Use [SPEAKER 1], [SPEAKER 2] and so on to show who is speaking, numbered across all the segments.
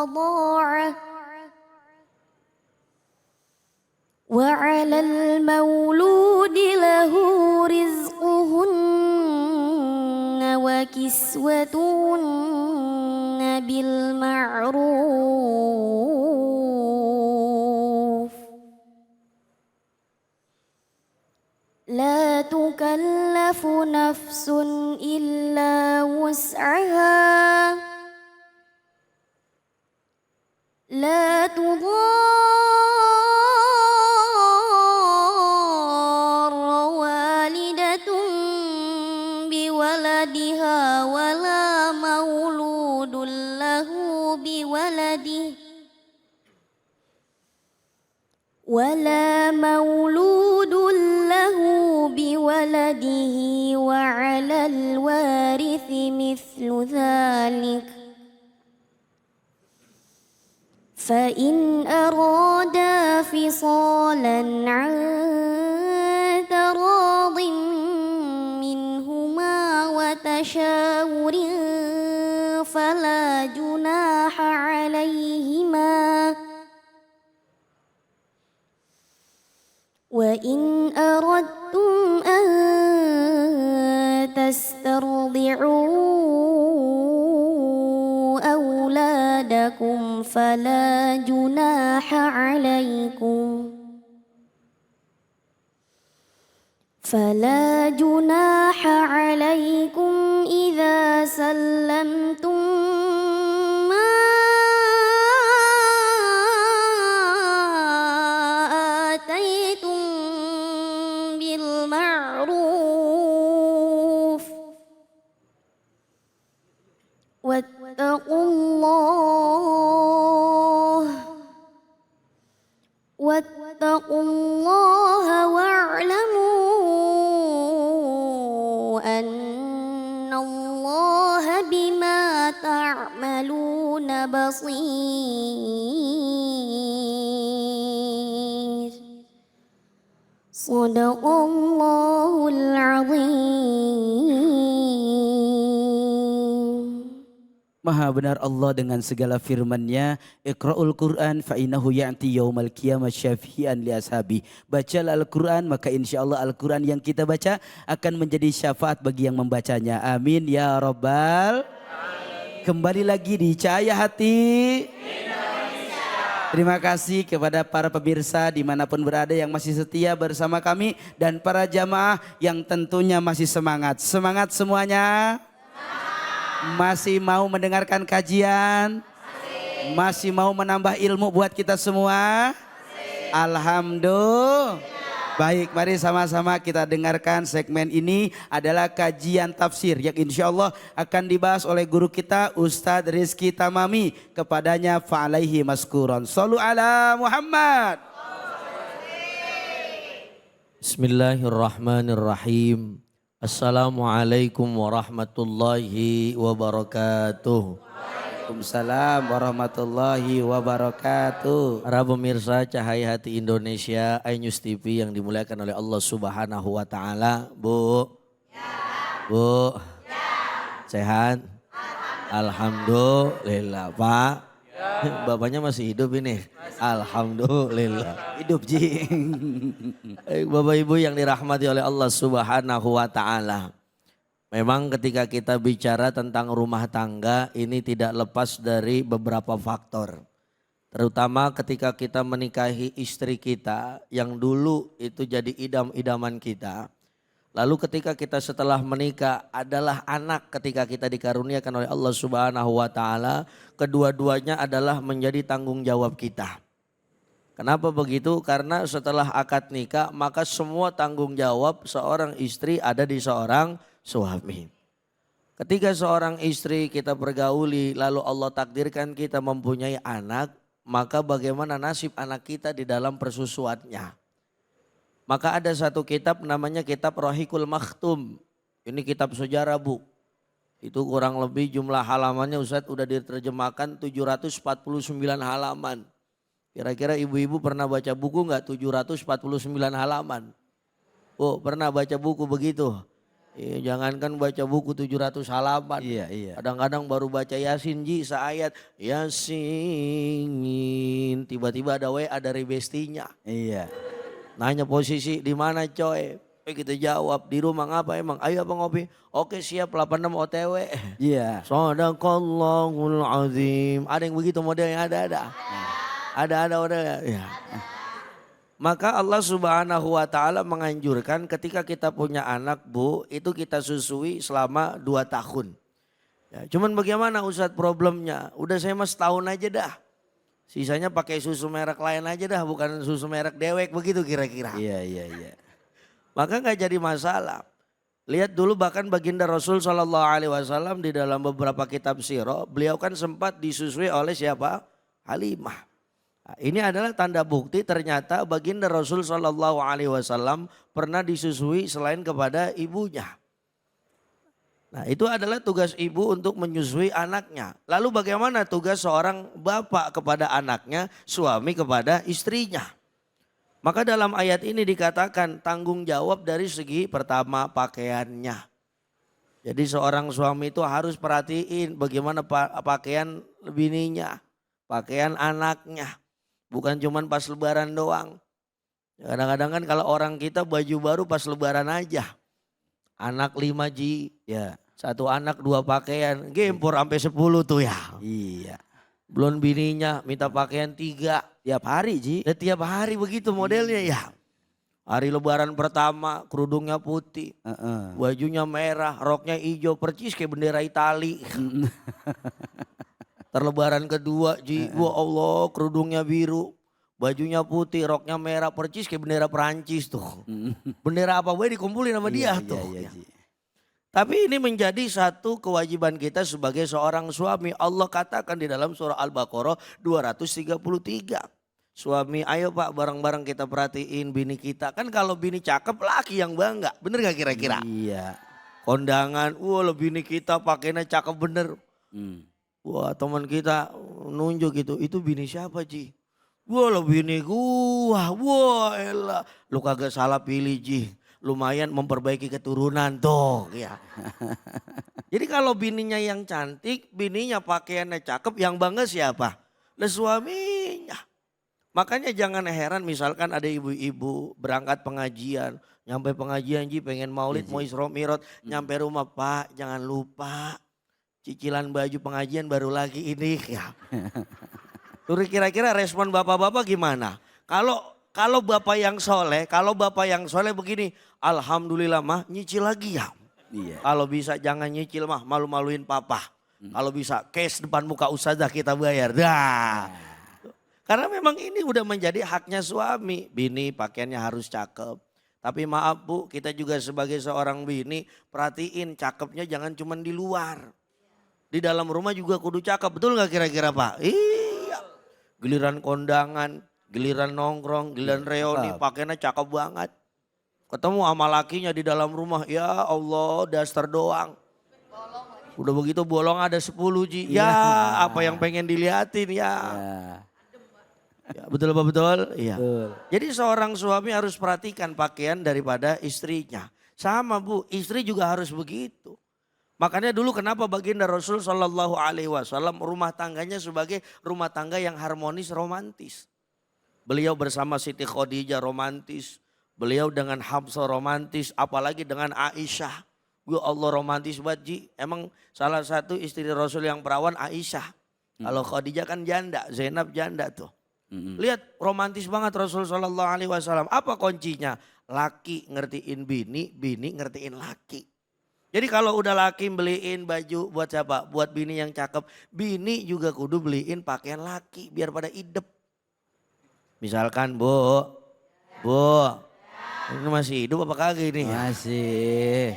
[SPEAKER 1] الرضاعة وعلى المولود له رزقهن وكسوتهن بالمعروف لا تكلف نفس إلا وسعها لا تضار والدة بولدها ولا مولود له بولده وعلى الوارث مثل ذلك فإن أرادا فصالا عن تراض منهما وتشاور فلا جناح عليهما وإن أردتم أن تسترضعوا أولادكم فلا جناح عليكم إذا سلمتم ما آتيتم بالمعروف واتقوا الله واعلموا أن الله بما تعملون بصير صدق الله العظيم.
[SPEAKER 2] Maha benar Allah dengan segala firman-Nya, Iqra'ul Qur'an fa innahu ya'ti yaumal qiyamah syafi'an li ashabi. Bacalah Al-Qur'an maka insyaallah Al-Qur'an yang kita baca akan menjadi syafaat bagi yang membacanya. Amin ya rabbal alamin. Kembali lagi di Cahaya Hati Indonesia. Terima kasih kepada para pemirsa dimanapun berada yang masih setia bersama kami dan para jamaah yang tentunya masih semangat. Semangat semuanya. Masih mau mendengarkan kajian? Masih mau menambah ilmu buat kita semua? Alhamdulillah. Baik, mari sama-sama kita dengarkan segmen ini adalah kajian tafsir yang insya Allah akan dibahas oleh guru kita Ustadz Rizky Tamami. Kepadanya fa'alaihi maskuron. Sallu ala Muhammad.
[SPEAKER 3] Bismillahirrahmanirrahim. Assalamualaikum warahmatullahi wabarakatuh.
[SPEAKER 2] Waalaikumsalam warahmatullahi wabarakatuh.
[SPEAKER 3] Para pemirsa Cahaya Hati Indonesia, iNews TV yang dimuliakan oleh Allah Subhanahu wa taala. Bu. Bu. Sehat? Alhamdulillah, Pak. Bapaknya masih hidup ini. Alhamdulillah.
[SPEAKER 2] Hidup Ji.
[SPEAKER 3] Bapak Ibu yang dirahmati oleh Allah Subhanahu wa taala. Memang ketika kita bicara tentang rumah tangga ini tidak lepas dari beberapa faktor. Terutama ketika kita menikahi istri kita yang dulu itu jadi idam-idaman kita. Lalu ketika kita setelah menikah adalah anak ketika kita dikaruniakan oleh Allah Subhanahu wa taala, kedua-duanya adalah menjadi tanggung jawab kita. Kenapa begitu? Karena setelah akad nikah maka semua tanggung jawab seorang istri ada di seorang suami. Ketika seorang istri kita pergauli lalu Allah takdirkan kita mempunyai anak, maka bagaimana nasib anak kita di dalam persusuannya? Maka ada satu kitab namanya kitab Rahikul Makhtum. Ini kitab sejarah Bu. Itu kurang lebih jumlah halamannya Ustadz udah diterjemahkan 749 halaman. Kira-kira ibu-ibu pernah baca buku enggak 749 halaman? Oh pernah baca buku begitu? Jangankan baca buku 700 halaman.
[SPEAKER 2] Iya, iya.
[SPEAKER 3] Kadang-kadang baru baca Yasin Ji seayat. Yasin. Tiba-tiba ada WA dari bestinya.
[SPEAKER 2] Iya.
[SPEAKER 3] Nanya posisi di mana coy. Kita jawab di rumah ngapa emang. Ayo apa ngopi. Oke siap 86 OTW.
[SPEAKER 2] Iya.
[SPEAKER 3] Sadaqallahul azim. Ada yang begitu modelnya ada. Ada modelnya. Ya. Maka Allah Subhanahu wa taala menganjurkan ketika kita punya anak Bu, itu kita susui selama 2 tahun. Ya, cuman bagaimana Ustadz problemnya? Udah saya mah setahun aja dah. Sisanya pakai susu merek lain aja dah, bukan susu merek dewek begitu kira-kira.
[SPEAKER 2] Iya.
[SPEAKER 3] Maka nggak jadi masalah. Lihat dulu bahkan baginda Rasul Shallallahu Alaihi Wasallam di dalam beberapa kitab sirah, beliau kan sempat disusui oleh siapa? Halimah. Nah, ini adalah tanda bukti ternyata baginda Rasul Shallallahu Alaihi Wasallam pernah disusui selain kepada ibunya. Nah itu adalah tugas ibu untuk menyusui anaknya. Lalu bagaimana tugas seorang bapak kepada anaknya, suami kepada istrinya? Maka dalam ayat ini dikatakan tanggung jawab dari segi pertama pakaiannya. Jadi seorang suami itu harus perhatiin bagaimana pakaian bininya, pakaian anaknya. Bukan cuman pas lebaran doang. Kadang-kadang kan kalau orang kita baju baru pas lebaran aja. Anak 5 Ji, ya. 1 anak 2 pakaian, gempor sampai 10 tuh ya.
[SPEAKER 2] Iya.
[SPEAKER 3] Belum bininya minta pakaian 3.
[SPEAKER 2] Tiap hari Ji.
[SPEAKER 3] Ya, tiap hari begitu modelnya ya. Hari lebaran pertama kerudungnya putih, bajunya merah, roknya hijau, percis kayak bendera Itali. Terlebaran kedua Ji, wah Allah kerudungnya biru, bajunya putih, roknya merah, percis kayak bendera Perancis tuh. Bendera apa boleh dikumpulin sama dia tuh.
[SPEAKER 2] Iya, Ji.
[SPEAKER 3] Tapi ini menjadi satu kewajiban kita sebagai seorang suami. Allah katakan di dalam surah Al-Baqarah 233. Suami ayo Pak bareng-bareng kita perhatiin bini kita. Kan kalau bini cakep laki yang bangga. Bener gak kira-kira?
[SPEAKER 2] Iya.
[SPEAKER 3] Kondangan, wah bini kita pakainya cakep bener. Wah teman kita nunjuk gitu, itu bini siapa Ji? Wah lo bini gua, wah elah. Lu kagak salah pilih Ji, lumayan memperbaiki keturunan tuh ya. Jadi kalau bininya yang cantik, bininya pakaiannya cakep, yang bangga siapa? Lah suaminya. Makanya jangan heran misalkan ada ibu-ibu berangkat pengajian, nyampe pengajian Ji pengen maulid mau Isra Mi'raj, nyampe rumah Pak jangan lupa. Cicilan baju pengajian baru lagi ini ya. Terus kira-kira respon bapak-bapak gimana? Kalau bapak yang soleh begini, alhamdulillah mah nyicil lagi ya.
[SPEAKER 2] Iya.
[SPEAKER 3] Kalau bisa jangan nyicil mah, malu-maluin papa. Kalau bisa cash depan muka ustazah kita bayar. Dah. Karena memang ini udah menjadi haknya suami. Bini pakaiannya harus cakep. Tapi maaf Bu, kita juga sebagai seorang bini perhatiin cakepnya jangan cuma di luar. Di dalam rumah juga kudu cakep, betul gak kira-kira Pak? Iya. Giliran kondangan, giliran nongkrong, giliran reuni pakainya cakep banget. Ketemu sama lakinya di dalam rumah, ya Allah daster doang. Udah begitu bolong ada 10 Ji. Ya apa yang pengen dilihatin ya. Ya betul apa betul? Iya.
[SPEAKER 2] Betul.
[SPEAKER 3] Jadi seorang suami harus perhatikan pakaian daripada istrinya. Sama Bu, istri juga harus begitu. Makanya dulu kenapa baginda Rasul Shallallahu Alaihi Wasallam rumah tangganya sebagai rumah tangga yang harmonis romantis. Beliau bersama Siti Khadijah romantis. Beliau dengan Hafsah romantis. Apalagi dengan Aisyah. Ya Allah romantis banget Ji. Emang salah satu istri Rasul yang perawan Aisyah. Kalau Khadijah kan janda, Zainab janda tuh. Lihat romantis banget Rasul Shallallahu Alaihi Wasallam. Apa kuncinya? Laki ngertiin bini, bini ngertiin laki. Jadi kalau udah laki beliin baju buat siapa? Buat bini yang cakep. Bini juga kudu beliin pakaian laki biar pada idep. Misalkan Bu, ini masih hidup apa kagak ini?
[SPEAKER 2] Masih.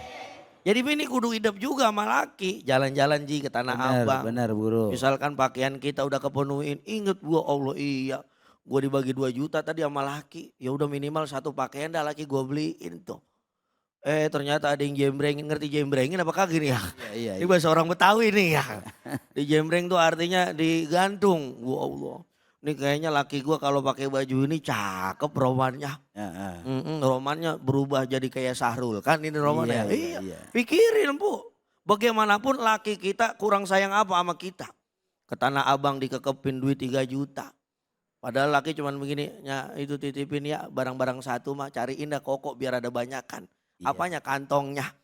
[SPEAKER 3] Jadi bini kudu idep juga sama laki. Jalan-jalan Ji ke Tanah Abang.
[SPEAKER 2] Benar bro.
[SPEAKER 3] Misalkan pakaian kita udah kepenuhin. Ingat gua Allah iya. Gua dibagi 2 juta tadi sama laki. Ya udah minimal 1 pakaian dah laki gua beliin tuh. Ternyata ada yang jembrengin, ngerti jembrengin apa kagak nih ya?
[SPEAKER 2] Iya.
[SPEAKER 3] Ini bahasa orang Betawi nih ya. Di jembreng tuh artinya digantung. Wah Allah. Ini kayaknya laki gua kalau pakai baju ini cakep romannya.
[SPEAKER 2] Heeh.
[SPEAKER 3] Romannya berubah jadi kayak Sahrul kan ini romannya.
[SPEAKER 2] Iya.
[SPEAKER 3] Pikirin Bu. Bagaimanapun laki kita kurang sayang apa sama kita. Ke Tanah Abang dikekepin duit 3 juta. Padahal laki cuman begini, ya itu titipin ya barang-barang satu mah cariin dah kokok biar ada banyakan.
[SPEAKER 2] Iya.
[SPEAKER 3] Apanya kantongnya.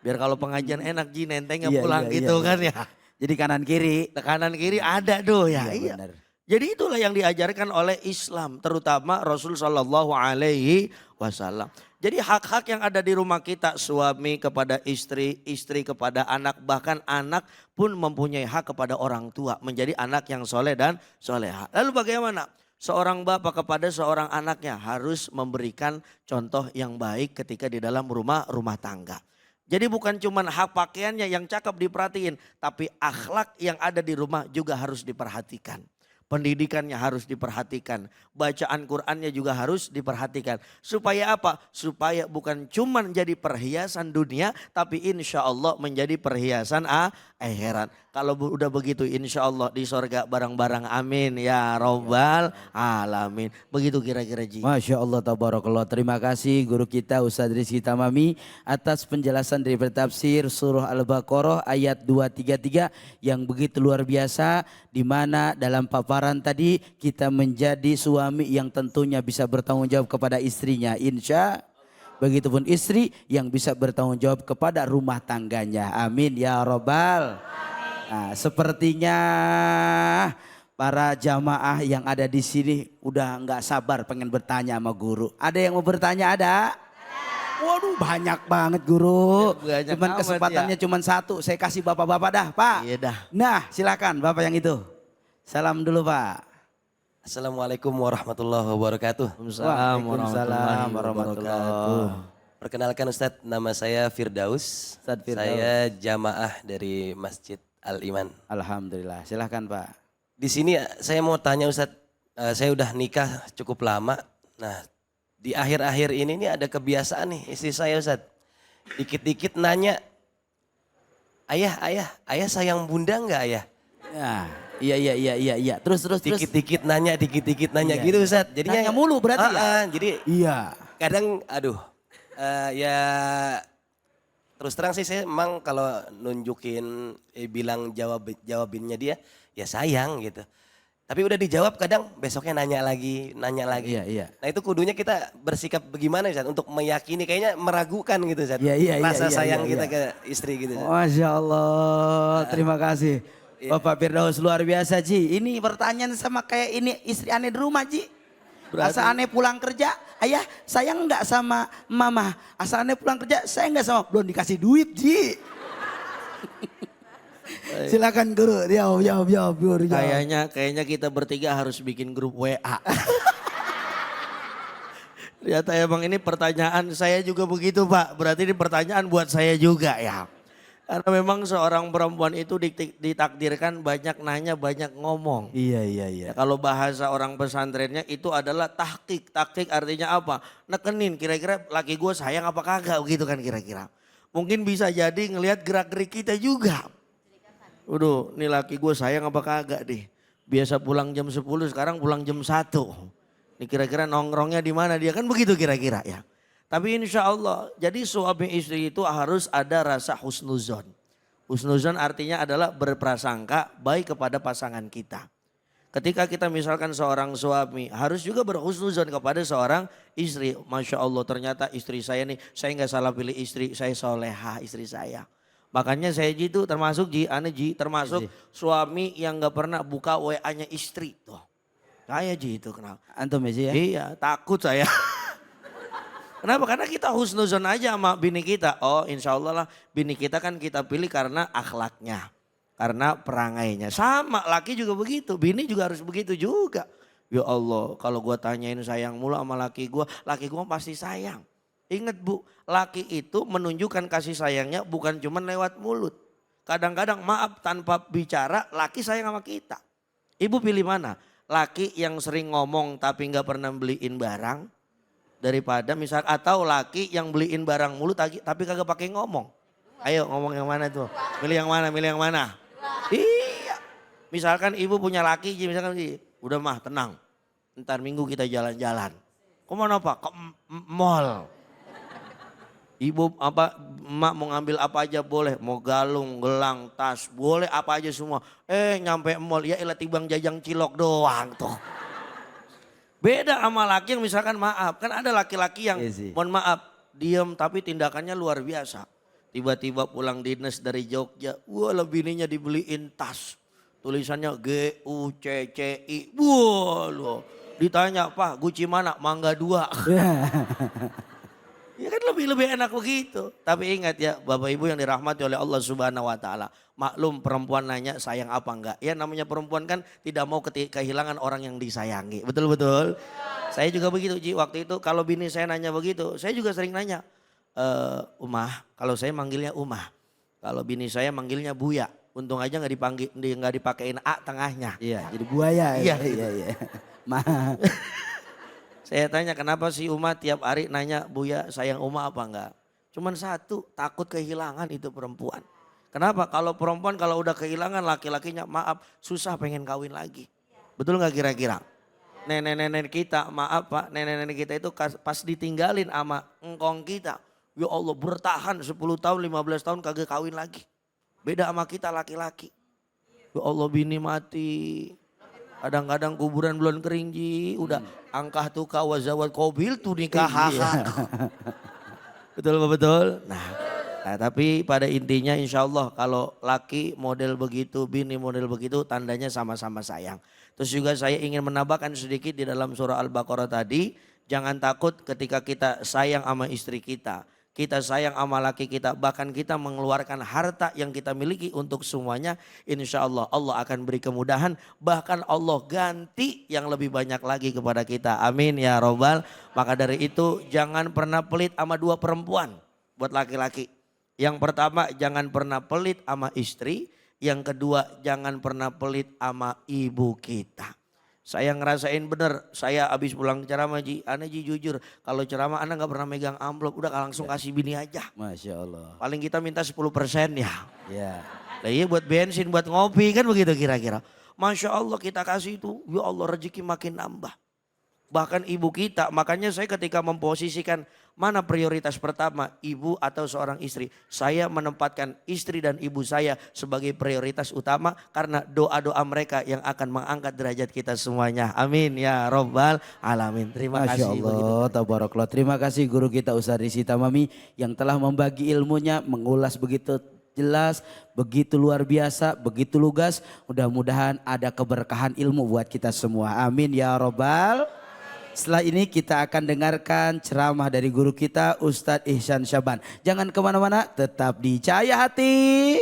[SPEAKER 3] Biar kalau pengajian enak Ji nentengnya
[SPEAKER 2] Iya,
[SPEAKER 3] pulang
[SPEAKER 2] iya,
[SPEAKER 3] gitu
[SPEAKER 2] iya.
[SPEAKER 3] kan ya.
[SPEAKER 2] Jadi kanan kiri.
[SPEAKER 3] Kanan kiri ada tuh ya. Iya.
[SPEAKER 2] Benar.
[SPEAKER 3] Jadi itulah yang diajarkan oleh Islam, terutama Rasul Shallallahu Alaihi Wasallam. Jadi hak-hak yang ada di rumah kita, suami kepada istri, istri kepada anak, bahkan anak pun mempunyai hak kepada orang tua, menjadi anak yang soleh dan soleha. Lalu bagaimana? Seorang bapak kepada seorang anaknya harus memberikan contoh yang baik ketika di dalam rumah tangga. Jadi bukan cuma hak pakaiannya yang cakep diperhatiin, tapi akhlak yang ada di rumah juga harus diperhatikan. Pendidikannya harus diperhatikan. Bacaan Qur'annya juga harus diperhatikan. Supaya apa? Supaya bukan cuma jadi perhiasan dunia, tapi insya Allah menjadi perhiasan akhirat. Kalau udah begitu insya Allah di sorga barang-barang amin ya robbal alamin. Begitu kira-kira Ji.
[SPEAKER 2] Masya Allah tabarakallah. Terima kasih guru kita Ustadz Rizky Tamami atas penjelasan dari tafsir surah Al-Baqarah ayat 233 yang begitu luar biasa, di mana dalam paparan tadi kita menjadi suami yang tentunya bisa bertanggung jawab kepada istrinya, insya. Begitupun istri yang bisa bertanggung jawab kepada rumah tangganya. Amin ya robbal. Nah, sepertinya para jamaah yang ada di sini udah nggak sabar pengen bertanya sama guru. Ada yang mau bertanya ada? Waduh banyak banget guru.
[SPEAKER 3] Ya, banyak
[SPEAKER 2] Cuman
[SPEAKER 3] amat
[SPEAKER 2] kesempatannya
[SPEAKER 3] ya.
[SPEAKER 2] cuman satu. Saya kasih bapak-bapak dah Pak.
[SPEAKER 3] Iya dah.
[SPEAKER 2] Nah silakan bapak yang itu. Salam dulu Pak.
[SPEAKER 4] Assalamualaikum warahmatullahi wabarakatuh.
[SPEAKER 2] Waalaikumsalam warahmatullahi wabarakatuh.
[SPEAKER 4] Perkenalkan Ustadz, nama saya Firdaus.
[SPEAKER 2] Ustadz Firdaus.
[SPEAKER 4] Saya jamaah dari Masjid Al-Iman.
[SPEAKER 2] Alhamdulillah silakan Pak.
[SPEAKER 4] Di sini saya mau tanya Ustadz, saya udah nikah cukup lama. Nah di akhir-akhir ini nih ada kebiasaan nih istri saya Ustadz. Dikit-dikit nanya, ayah sayang bunda nggak ayah?
[SPEAKER 2] Ya, iya. Terus.
[SPEAKER 4] Dikit-dikit nanya
[SPEAKER 2] Iya,
[SPEAKER 4] gitu
[SPEAKER 2] iya.
[SPEAKER 4] Ustadz. Jadinya
[SPEAKER 2] Nanya mulu berarti ya?
[SPEAKER 4] Jadi
[SPEAKER 2] Iya.
[SPEAKER 4] kadang ya terus terang sih saya emang kalau nunjukin bilang jawabinnya dia ya sayang gitu. Tapi udah dijawab kadang besoknya nanya lagi.
[SPEAKER 2] Iya.
[SPEAKER 4] Nah itu kudunya kita bersikap bagaimana Ustaz untuk meyakini, kayaknya meragukan gitu Ustaz.
[SPEAKER 2] Iya,
[SPEAKER 4] Rasa sayang
[SPEAKER 2] iya.
[SPEAKER 4] kita ke istri gitu Ustaz.
[SPEAKER 2] Masya Allah, terima kasih. Bapak Firdaus luar biasa Ji. Ini pertanyaan sama kayak ini istri aneh di rumah Ji. Asal aneh pulang kerja, ayah sayang nggak sama mama. Asal aneh pulang kerja, saya nggak sama, belum dikasih duit Ji. Silakan guru, jawab guru. Jawab.
[SPEAKER 3] Kayaknya kita bertiga harus bikin grup WA. Ternyata emang ini pertanyaan saya juga begitu Pak. Berarti ini pertanyaan buat saya juga ya. Karena memang seorang perempuan itu ditakdirkan banyak nanya, banyak ngomong.
[SPEAKER 2] Iya.
[SPEAKER 3] Ya, kalau bahasa orang pesantrennya itu adalah tahqiq. Tahqiq artinya apa? Nekenin kira-kira laki gue sayang apa kagak gitu kan kira-kira. Mungkin bisa jadi ngelihat gerak-gerik kita juga. Waduh, ini laki gue sayang apa kagak deh. Biasa pulang jam 10, sekarang pulang jam 1. Ini kira-kira nongkrongnya di mana dia, kan begitu kira-kira ya. Tapi insya Allah, jadi suami istri itu harus ada rasa husnuzon. Husnuzon artinya adalah berprasangka baik kepada pasangan kita. Ketika kita misalkan seorang suami harus juga berhusnuzon kepada seorang istri. Masya Allah ternyata istri saya nih, saya nggak salah pilih istri, saya soleha istri saya. Makanya saya Ji itu termasuk termasuk suami yang gak pernah buka WA-nya istri tuh. Saya Ji itu kenapa?
[SPEAKER 2] Antum ya Ji ya?
[SPEAKER 3] Iya takut saya. Kenapa? Karena kita husnuzon aja sama bini kita. Oh insya Allah lah bini kita kan kita pilih karena akhlaknya. Karena perangainya. Sama laki juga begitu, bini juga harus begitu juga. Ya Allah kalau gue tanyain sayang mulu sama laki gue pasti sayang. Ingat Bu, laki itu menunjukkan kasih sayangnya bukan cuma lewat mulut. Kadang-kadang maaf tanpa bicara laki sayang sama kita. Ibu pilih mana? Laki yang sering ngomong tapi nggak pernah beliin barang. Daripada misal atau laki yang beliin barang mulut tapi kagak pakai ngomong. Ayo ngomong yang mana tuh? Milih yang mana? Iya. Misalkan ibu punya laki misalkan Udah mah tenang. Ntar minggu kita jalan-jalan. Kemana Pak? Ke mall. Ibu emak mau ngambil apa aja boleh. Mau galung, gelang, tas, boleh apa aja semua. Nyampe mall, ya elah tibang jajang cilok doang tuh. Beda sama laki yang misalkan maaf. Kan ada laki-laki yang mohon maaf, diem tapi tindakannya luar biasa. Tiba-tiba pulang dinas dari Jogja, wah bininya dibeliin tas. Tulisannya GUCCI. Wah loh. Ditanya, Pak Gucci mana? Mangga 2. Ya kan lebih enak begitu. Tapi ingat ya Bapak Ibu yang dirahmati oleh Allah Subhanahu wa taala. Maklum perempuan nanya sayang apa enggak. Ya namanya perempuan kan tidak mau kehilangan orang yang disayangi. Betul-betul. Saya juga begitu Ji. Waktu itu kalau bini saya nanya begitu. Saya juga sering nanya. Umah, kalau saya manggilnya Umah. Kalau bini saya manggilnya Buya. Untung aja nggak dipakein A tengahnya.
[SPEAKER 2] Iya, jadi buaya.
[SPEAKER 3] Iya. Saya tanya kenapa sih Uma tiap hari nanya Buya sayang Uma apa enggak? Cuman satu, takut kehilangan itu perempuan. Kenapa? Kalau perempuan kalau udah kehilangan laki-lakinya maaf susah pengen kawin lagi. Betul nggak kira-kira? Nenek-nenek kita maaf Pak, nenek-nenek kita itu pas ditinggalin sama engkong kita. Ya Allah bertahan 10 tahun 15 tahun kagak kawin lagi. Beda sama kita laki-laki. Ya Allah bini mati. Kadang-kadang kuburan belum kering Ji, udah angkah tuh kawazawat kobil tuh nikah. Betul. Nah, tapi pada intinya insya Allah kalau laki model begitu, bini model begitu tandanya sama-sama sayang. Terus juga saya ingin menambahkan sedikit di dalam surah Al-Baqarah tadi, jangan takut ketika kita sayang sama istri kita. Kita sayang sama laki kita, bahkan kita mengeluarkan harta yang kita miliki untuk semuanya. Insya Allah, Allah akan beri kemudahan, bahkan Allah ganti yang lebih banyak lagi kepada kita. Amin ya robbal. Maka dari itu jangan pernah pelit sama 2 perempuan buat laki-laki. Yang pertama jangan pernah pelit sama istri. Yang kedua jangan pernah pelit sama ibu kita. Saya ngerasain bener, saya habis pulang ceramah Ji, Ana Ji jujur, kalau ceramah Ana gak pernah megang amplop, udah langsung kasih bini aja.
[SPEAKER 2] Masya Allah.
[SPEAKER 3] Paling kita minta 10% ya.
[SPEAKER 2] Ya.
[SPEAKER 3] Nah iya buat bensin, buat ngopi kan begitu kira-kira. Masya Allah kita kasih itu, ya Allah rezeki makin nambah. Bahkan ibu kita, makanya saya ketika memposisikan mana prioritas pertama, ibu atau seorang istri. Saya menempatkan istri dan ibu saya sebagai prioritas utama karena doa-doa mereka yang akan mengangkat derajat kita semuanya. Amin ya robbal alamin. Terima
[SPEAKER 2] Masya
[SPEAKER 3] kasih.
[SPEAKER 2] Allah, tabarakallah. Terima kasih guru kita Ustaz Rizky Tamami yang telah membagi ilmunya, mengulas begitu jelas, begitu luar biasa, begitu lugas. Mudah-mudahan ada keberkahan ilmu buat kita semua. Amin ya robbal. Setelah ini kita akan dengarkan ceramah dari guru kita Ustadz Ihsan Syaban. Jangan kemana-mana, tetap di Cahaya Hati.